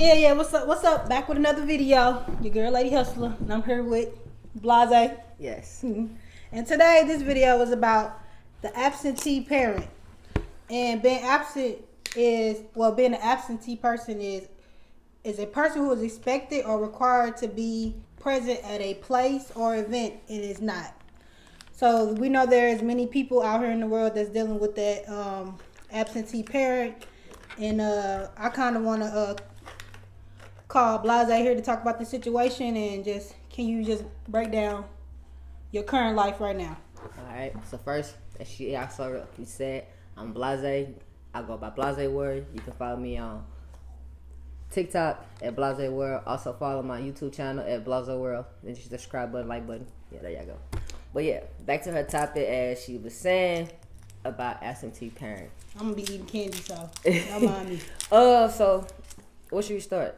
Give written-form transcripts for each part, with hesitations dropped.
Yeah, what's up? What's up? Back with another video. Your girl, Lady Hustler, and I'm here with Blase. Yes. And today, this video is about the absentee parent. And being absent being an absentee person is a person who is expected or required to be present at a place or event and is not. So we know there's many people out here in the world that's dealing with that absentee parent, and I kind of want to call Blase here to talk about the situation, and can you just break down your current life right now? Alright, so first, as you said, I'm Blase. I go by Blase Word. You can follow me on TikTok at Blase World. Also follow my YouTube channel at Blase World. Then just the subscribe button, like button. Yeah, there you go. But yeah, back to her topic as she was saying about absentee parent. I'm gonna be eating candy, so don't mind me. So where should we start?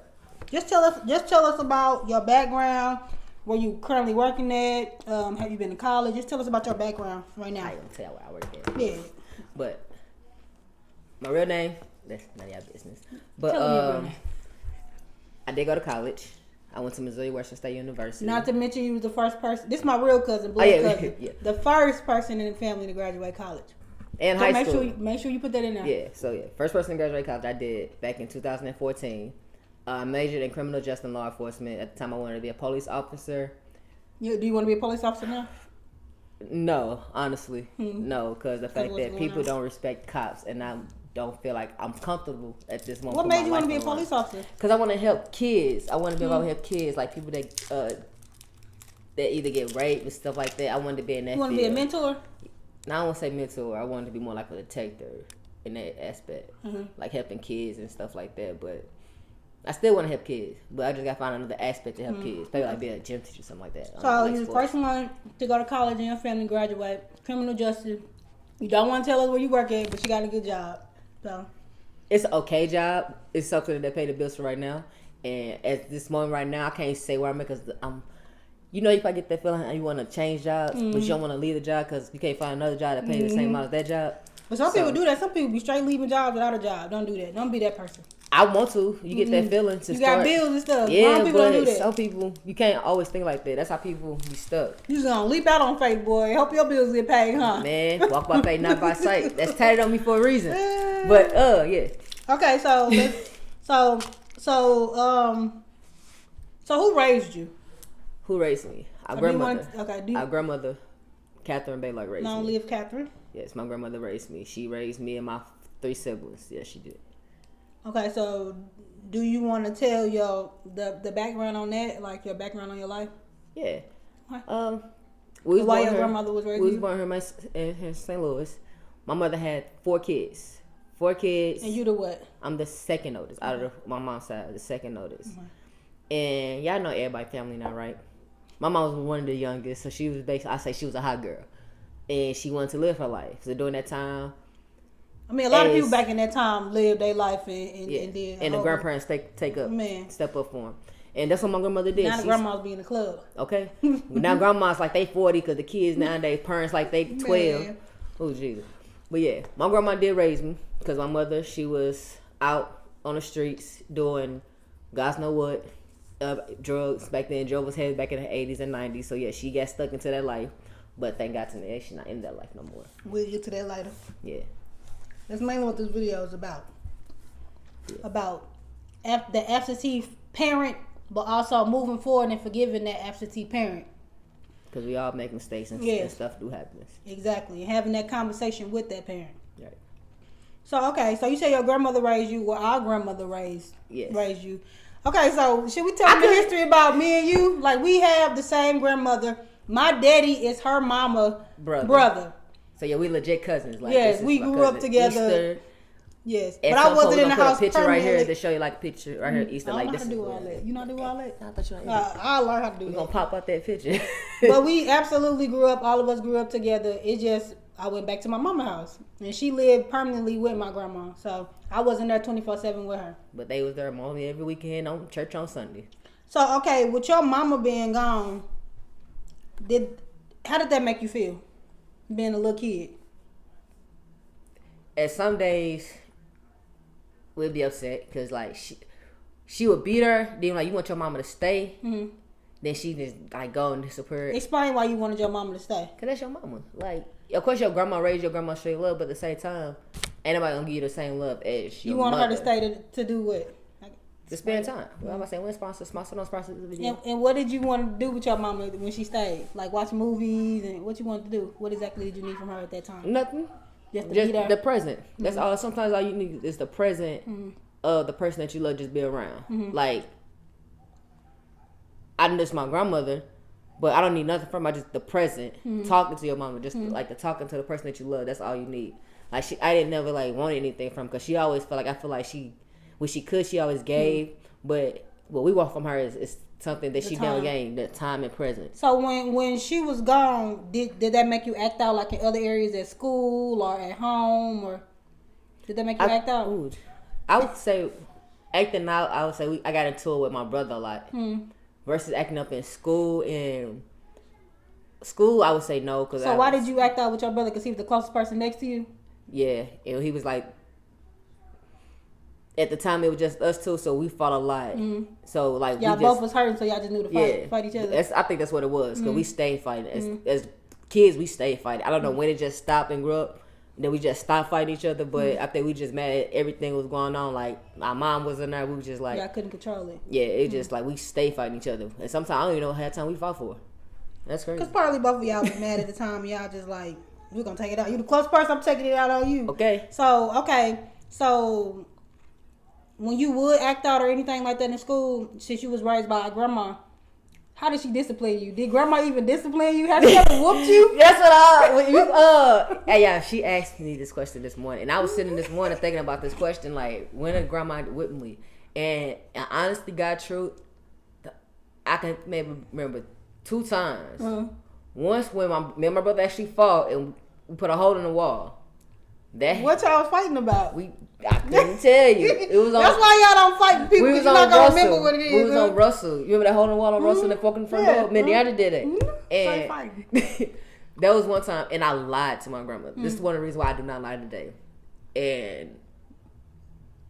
Just tell us about your background, where you currently working at. Have you been to college? Just tell us about your background right now. I ain't gonna tell you where I work at. Yeah. But my real name, that's none of y'all business. But Tell me your real name. I did go to college. I went to Missouri Western State University. Not to mention you was the first person. This is my real cousin, blood cousin. Yeah. The first person in the family to graduate college. And So high school. Make sure you put that in there. Yeah, first person to graduate college I did back in 2014. I majored in criminal justice and law enforcement. At the time I wanted to be a police officer. Do you want to be a police officer now? No, honestly. No, because the fact what's that going people on? don't respect cops and I don't feel like I'm comfortable at this moment. What made you want to be a police officer? Because I want to help kids. I want to be able to help kids, like people that either get raped and stuff like that. I wanted to be in that You want to field. be a mentor? Now I won't say mentor. I wanted to be more like a detective in that aspect, like helping kids and stuff like that. But I still want to help kids, but I just got to find another aspect to help kids. Maybe like be a gym teacher or something like that. So you're the first one to go to college in your family, graduate, criminal justice. You don't want to tell us where you work at, but you got a good job. So It's an okay job. It's something that pay the bills for right now. And at this moment right now, I can't say where I'm at because I'm. You know, if I get that feeling and you want to change jobs, but you don't want to leave the job because you can't find another job that pays the same amount as that job. But some people do that. Some people be straight leaving jobs without a job. Don't do that. Don't be that person. I want to. You get that feeling to You start. got bills and stuff. Yeah, Some people don't do but that. some people, you can't always think like that. That's how people be stuck. You just gonna leap out on faith, boy. Hope your bills get paid, huh? Man, walk by faith, not by sight. That's tatted on me for a reason. But, yeah. Okay, so who raised you? Who raised me? Our grandmother, Catherine Baylock raised Long me. live Catherine. Yes, my grandmother raised me. She raised me and my 3 siblings. Yes, she did. Okay, so do you want to tell the background on that, like your background on your life? Yeah. Why? Why your grandmother was raising We you? was born here in St. Louis. My mother had 4 kids. 4 kids. And you the what? I'm the second oldest out of my mom's side, the second oldest. And y'all know everybody family now, right? My mom was one of the youngest, so she was basically, I say she was a hot girl. And she wanted to live her life. So during that time, I mean, a lot of people back in that time lived their life and did. And the grandparents step up for them. And that's what my grandmother did. Now the grandmas be in the club. Okay? Now grandma's like they 40 because the kids nowadays, parents like they 12. Man. Oh, Jesus. But yeah, my grandma did raise me because my mother, she was out on the streets doing God's know what, drugs back then. Drug was heavy back in the 80s and 90s. So yeah, she got stuck into that life. But thank God to me, she's not in that life no more. We'll get to that later. Yeah. That's mainly what this video is about. Yeah. About the absentee parent, but also moving forward and forgiving that absentee parent. Because we all make mistakes and stuff do happen. Exactly. And having that conversation with that parent. Right. So, okay. So, you say your grandmother raised you. Well, our grandmother raised you. Okay. So, should we tell them the history about me and you? Like, we have the same grandmother. My daddy is her mama brother. So, yeah, we legit cousins. Like, yes, we grew up together. Easter. Yes, but I wasn't in the house. Put a picture right here to show you like a picture right here. Easter, I like don't know this. how to do all that. You know how to do all that? I thought you know. I'll learn how to do that. We're gonna pop out that picture. But we absolutely grew up. All of us grew up together. It just I went back to my mama's house, and she lived permanently with my grandma. So I wasn't there 24/7 with her. But they was there mostly every weekend on church on Sunday. So okay, with your mama being gone, how did that make you feel, being a little kid? At some days, we'd be upset because like she would beat her. Then like, you want your mama to stay. Then she just like go and disappear. Explain why you wanted your mama to stay. Cause that's your mama. Like, of course, your grandma raised your grandma straight love, but at the same time, ain't nobody gonna give you the same love as your You want mother. her to stay to do what? To spend time. Well, I'm gonna say, when sponsor don't sponsor this video. And what did you want to do with your mama when she stayed? Like watch movies and what you wanted to do? What exactly did you need from her at that time? Nothing. Just The present. That's all. Sometimes all you need is the present of the person that you love just be around. Like, I miss my grandmother, but I don't need nothing from her. Just the present. Talking to your mama, just like the talking to the person that you love. That's all you need. Like, I didn't never like want anything from, because she always felt like, I feel like when she could, she always gave. But what we want from her is something that she never gained, the time and presence. So when she was gone, did that make you act out like in other areas at school or at home, or did that make you act out? I would say acting out. I would say I got into it with my brother a lot versus acting up in school. And school, I would say no. So why did you act out with your brother? Because he was the closest person next to you. Yeah, and he was like, at the time it was just us two, so we fought a lot. So like, y'all both was hurting, so y'all just knew to fight each other. I think that's what it was, because we stayed fighting as kids. We stayed fighting. I don't know when it just stopped and grew up. Then we just stopped fighting each other, but I think we just mad at everything was going on. Like, my mom was in there, we was just like, y'all couldn't control it. Yeah, it just like we stayed fighting each other, and sometimes I don't even know how time we fought for. That's crazy. Because probably both of y'all was mad at the time. Y'all just like, we're gonna take it out. You the close person, I'm taking it out on you. Okay. So when you would act out or anything like that in school, since you was raised by a grandma, how did she discipline you? Did grandma even discipline you? Has she ever whooped you? That's what yeah, she asked me this question this morning, and I was sitting this morning thinking about this question, like, when a grandma whipped me, and honestly, God, truth, I can maybe remember 2 times. Once when me and my brother actually fought and we put a hole in the wall. What y'all was fighting about? I couldn't tell you. It was on. That's why y'all don't fight people. We was you're on not gonna Russell. remember what it is. We was on Russell. You remember that hole in the wall on Russell and fucking front door? Me and Deanna did it. And that was one time, and I lied to my grandmother. This is one of the reasons why I do not lie today. And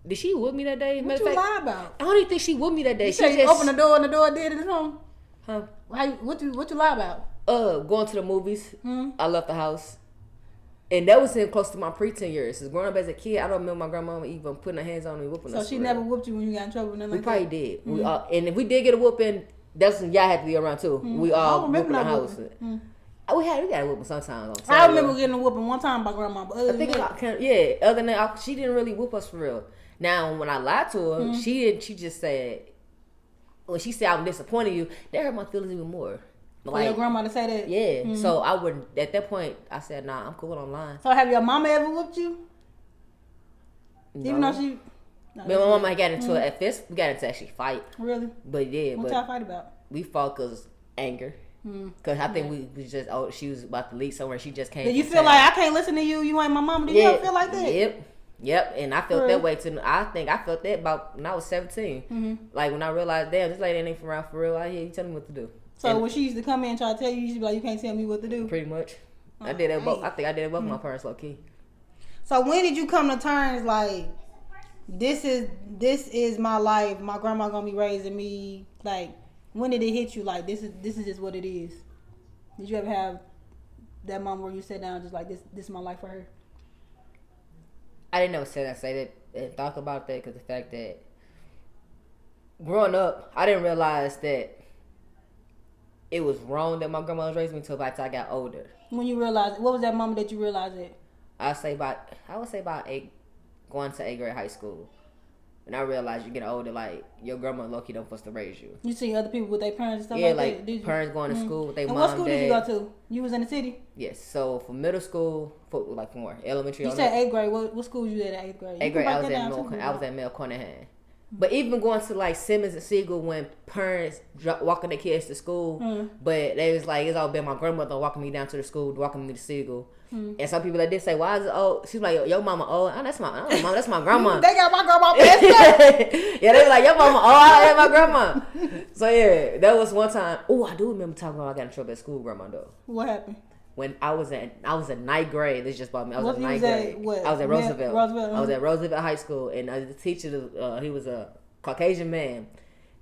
did she whoop me that day? What you lie about? I don't even think she whooped me that day. You she just opened the door and the door did it at home. Huh? What you lie about? Going to the movies. I left the house. And that was in close to my preteen years. Because growing up as a kid, I don't remember my grandma even putting her hands on me, whooping us. So she never whooped you when you got in trouble? We probably did. And if we did get a whooping, that's when y'all had to be around too. We all whooping the house. We got a whooping sometimes. I remember getting a whooping one time by grandma. But other than that, she didn't really whoop us for real. Now, when I lied to her, she just said, when she said I'm disappointing you, that hurt my feelings even more. For your grandma to say that? Yeah. So I would, at that point, I said, nah, I'm cool online. So have your mama ever whooped you? No. Even though she... No, me and my mama got into it at first. We got into actually fight. Really? But yeah. What y'all fight about? We fought because anger. Because I think we was just, she was about to leave somewhere. She just came. Did you feel like, I can't listen to you, you ain't my mama? Did you ever feel like that? Yep. And I felt that way too. I think I felt that about when I was 17. Like, when I realized, damn, this lady ain't from around for real. I hear you telling me what to do. So when she used to come in and try to tell you, you used to be like, you can't tell me what to do? Pretty much. I did that both. I think I did it both my parents low key. So when did you come to terms like, this is my life, my grandma gonna be raising me? Like, when did it hit you like, this is just what it is? Did you ever have that moment where you sat down just like, this is my life for her? I didn't ever say that and talk about that, because the fact that growing up, I didn't realize that it was wrong that my grandma was raising me until I got older. When you realized, what was that moment that you realized it? I would say about 8, going to 8th grade high school. And I realized you get older, like, your grandma low-key don't supposed to raise you. You see other people with their parents and stuff like that? Yeah, like parents going to school with their mom, and what school dad. did you go to? You was in the city? Yes. So for middle school, for like more elementary. You said 8th grade. What school you at 8th grade? 8th grade, I was at Mel Cornahan. But even going to like Simmons and Siegel, when parents walking their kids to school, but they was like, it's all been my grandmother walking me down to the school, walking me to Siegel. And some people that did say, why is it old? She's like, your mama old. Oh, that's my mama, that's my grandma. They got my grandma pissed up. Yeah, they were like, your mama old, I had my grandma. So yeah, that was one time. Oh, I do remember talking about I got in trouble at school, grandma though. What happened? When I was in 9th grade, this just about me. I was in 9th grade. I was at Roosevelt. I was at Roosevelt High School, and the teacher, he was a Caucasian man.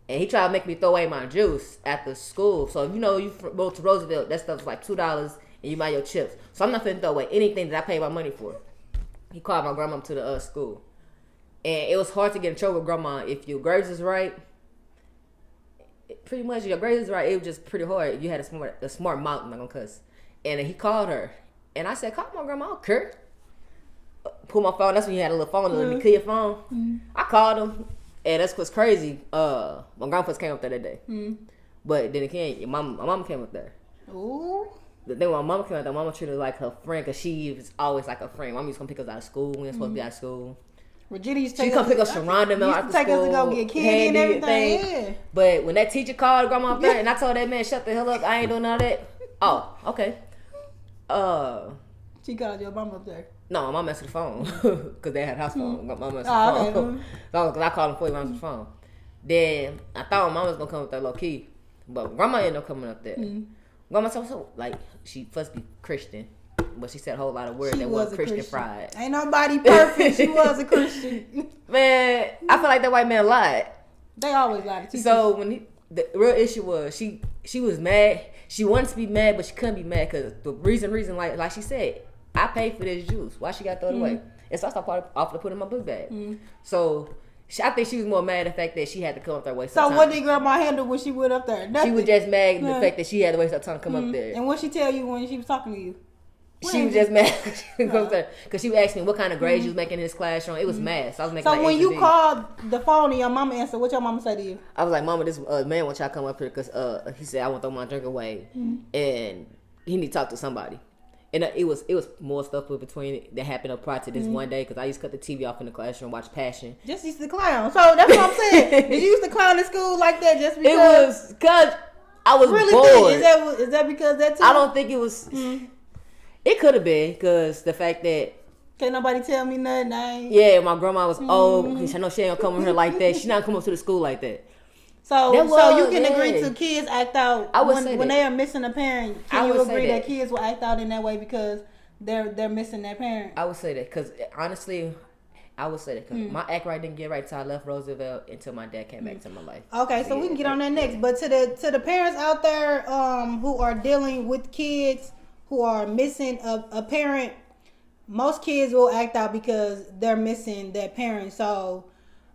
And he tried to make me throw away my juice after school. So, you go to Roosevelt, that stuff's like $2 and you buy your chips. So I'm not finna throw away anything that I paid my money for. He called my grandma to the school. And it was hard to get in trouble with grandma. If your grades is right, pretty much your grades is right, it was just pretty hard. You had a smart mouth, I'm not gonna cuss. And he called her. And I said, call my grandma, I don't care. Pull my phone, that's when you had a little phone, let me clear your phone. I called him. And that's what's crazy. My grandpa came up there that day. But then again, my mama came up there. Ooh. The thing when my mama came up there, mama treated her like her friend because she was always like a friend. Mama used to come pick us out of school. We were supposed to be out of school. Regina used to she come pick us Sharonda Mel after take school. us to go get candy and everything. Yeah. But when that teacher called grandma up there and I told that man, shut the hell up, I ain't doing all that. Oh, okay. She called your mama up there. No, my mom answered the phone because they had a house phone. My mom answered the phone. So, cause I called him before he answered the phone. Then I thought my mom was gonna come up there low key, but grandma ended up coming up there. Grandma so like she must be Christian, but she said a whole lot of words that was Christian fried. Ain't nobody perfect. She was a Christian. Man, I feel like that white man lied. They always lie to teachers. So when the real issue was she was mad. She wanted to be mad, but she couldn't be mad because the reason like she said. I paid for this juice. Why she got thrown away? And so I started off to put in my book bag. So I think she was more mad at the fact that she had to come up there waste her time. So what did grandma handle when she went up there? Nothing. She was just mad at the fact that she had to waste her time to come up there. And what she tell you when she was talking to you? She was just mad because she asked me what kind of grades you was making in this classroom. It was math. So I was making. So when you called the phone and your mama answered, what your mama say to you? I was like, Mama, this man wants y'all to come up here because he said I want to throw my drink away and he need to talk to somebody. And it was more stuff between it that happened up prior to this one day because I used to cut the TV off in the classroom, watch Passion. Just used to clown. So that's what I'm saying. Did you used to clown in school like that just because? It was because I was really bored. Is that because that too? I don't think it was. It could have been because the fact that can't nobody tell me nothing. Yeah, my grandma was old. I know she ain't gonna come over here like that. She not come up to the school like that. So you can agree to kids act out when they are missing a parent. Can you agree that kids will act out in that way because they're missing their parent? I would say that because honestly, I would say that because my act right didn't get right until I left Roosevelt until my dad came back to my life. Okay, so we can get on that next. But to the parents out there who are dealing with kids who are missing a parent, most kids will act out because they're missing their parent. So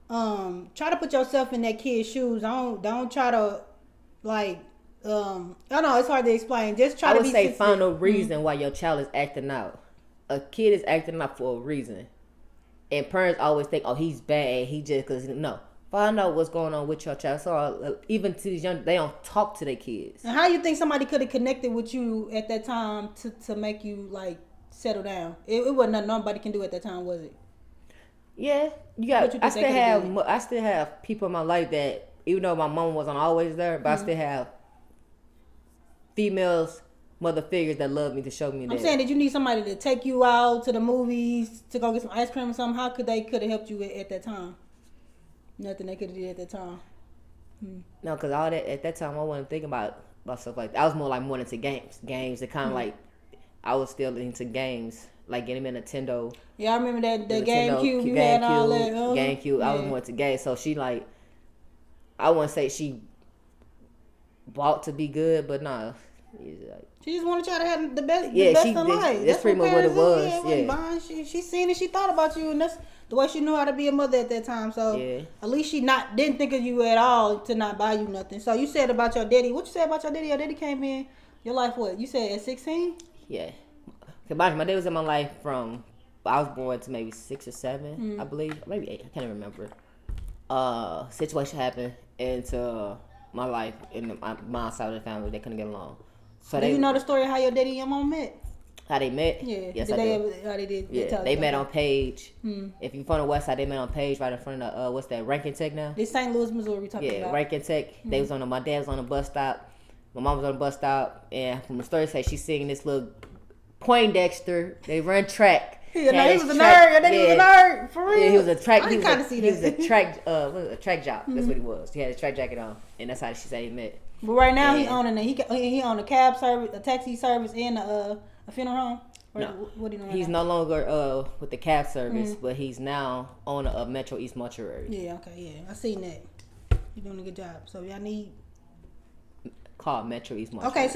try to put yourself in that kid's shoes. Don't try to I don't know, it's hard to explain. Just try to be sensitive. Find a reason why your child is acting out. A kid is acting out for a reason. And parents always think, oh, he's bad. He just because no. Find out what's going on with your child. So even to these young, they don't talk to their kids. And how you think somebody could have connected with you at that time to make you like settle down? It wasn't nothing nobody can do at that time, was it? Yeah, you got. I still have people in my life that even though my mom wasn't always there, but I still have females, mother figures that love me to show me that. I'm saying, did you need somebody to take you out to the movies to go get some ice cream or something? How could have helped you at that time? Nothing they could have did at that time. No, because all that at that time I wasn't thinking about stuff like that. I was more into games that kind of like I was still into games. Like getting me a Nintendo. Yeah, I remember that GameCube. You had all that. GameCube. Yeah. I was more into games. So she I wouldn't say she bought to be good, but nah. She just wanted y'all to have the best in life. That's pretty much what it was. Yeah. She seen it. She thought about you, and that's the way she knew how to be a mother at that time. So at least she didn't think of you at all to not buy you nothing. So you said about your daddy. What you said about your daddy? Your daddy came in your life. What you said at 16? Yeah. My dad was in my life from I was born to maybe 6 or 7, I believe, maybe 8. I can't even remember. Situation happened into my life and my mom's side of the family. They couldn't get along. So do you know the story of how your daddy and your mom met? How they met? Yeah. Yes, I do. How they did? Yeah, they met on Page. If you're from the West Side, they met on Page right in front of what's that? Rankin Tech now. This St. Louis, Missouri. We talking about. Yeah, Rankin Tech. They was my dad was on the bus stop. My mom was on the bus stop, and from the story say she's singing this little Poindexter. They run track. Yeah, no, he was a nerd. Your daddy was a nerd for real. Yeah, he was a track. I can kind of see that. He was a track. A track job. That's what he was. He had a track jacket on, and that's how she said he met. But right now he owning he own a cab service, a taxi service, and a funeral home? Or No. what do you know? He's no longer with the cab service, but he's now owner of Metro East Mortuary. Yeah, okay, yeah. I seen that. You're doing a good job. So y'all need... Called Metro East Mortuary. Okay,